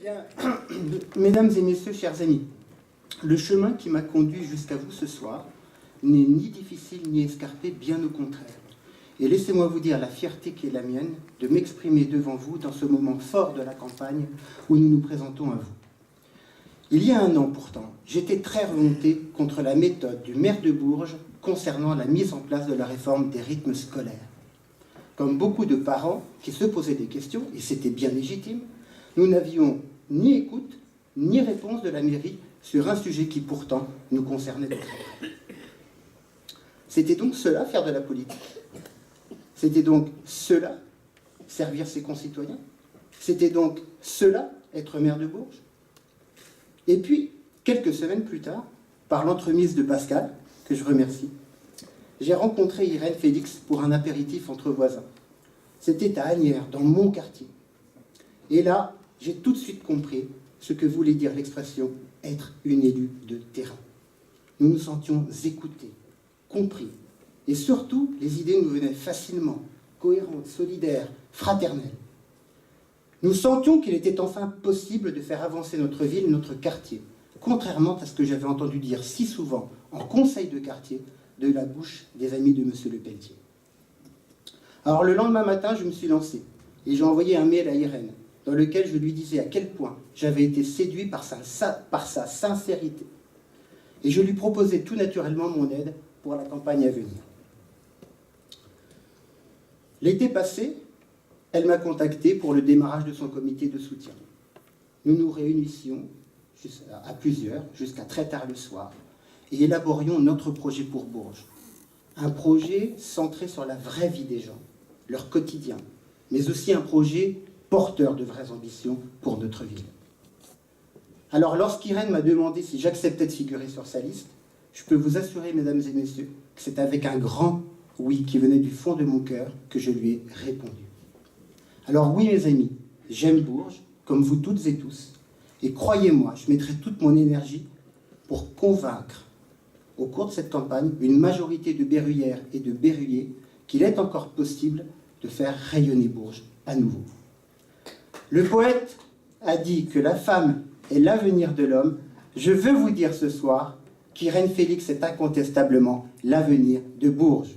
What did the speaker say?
Bien, mesdames et messieurs, chers amis, le chemin qui m'a conduit jusqu'à vous ce soir n'est ni difficile ni escarpé, bien au contraire. Et laissez-moi vous dire la fierté qui est la mienne de m'exprimer devant vous dans ce moment fort de la campagne où nous nous présentons à vous. Il y a un an pourtant, j'étais très remonté contre la méthode du maire de Bourges concernant la mise en place de la réforme des rythmes scolaires. Comme beaucoup de parents qui se posaient des questions, et c'était bien légitime, nous n'avions ni écoute ni réponse de la mairie sur un sujet qui pourtant nous concernait de très près. C'était donc cela, faire de la politique. C'était donc cela, servir ses concitoyens. C'était donc cela, être maire de Bourges. Et puis, quelques semaines plus tard, par l'entremise de Pascal, que je remercie, j'ai rencontré Irène Félix pour un apéritif entre voisins. C'était à Asnières, dans mon quartier. Et là, j'ai tout de suite compris ce que voulait dire l'expression « être une élue de terrain ». Nous nous sentions écoutés, compris. Et surtout, les idées nous venaient facilement, cohérentes, solidaires, fraternelles. Nous sentions qu'il était enfin possible de faire avancer notre ville, notre quartier, contrairement à ce que j'avais entendu dire si souvent en conseil de quartier de la bouche des amis de M. Lepelletier. Alors le lendemain matin, je me suis lancé et j'ai envoyé un mail à Irène dans lequel je lui disais à quel point j'avais été séduit par sa sincérité. Et je lui proposais tout naturellement mon aide pour la campagne à venir. L'été passé, elle m'a contacté pour le démarrage de son comité de soutien. Nous nous réunissions à plusieurs jusqu'à très tard le soir et élaborions notre projet pour Bourges. Un projet centré sur la vraie vie des gens, leur quotidien, mais aussi un projet porteur de vraies ambitions pour notre ville. Alors, lorsqu'Irène m'a demandé si j'acceptais de figurer sur sa liste, je peux vous assurer, mesdames et messieurs, que c'est avec un grand oui qui venait du fond de mon cœur que je lui ai répondu. Alors oui, mes amis, j'aime Bourges, comme vous toutes et tous, et croyez-moi, je mettrai toute mon énergie pour convaincre, au cours de cette campagne, une majorité de Berruyères et de Berruyers qu'il est encore possible de faire rayonner Bourges à nouveau. Le poète a dit que la femme est l'avenir de l'homme. Je veux vous dire ce soir qu'Irène Félix est incontestablement l'avenir de Bourges.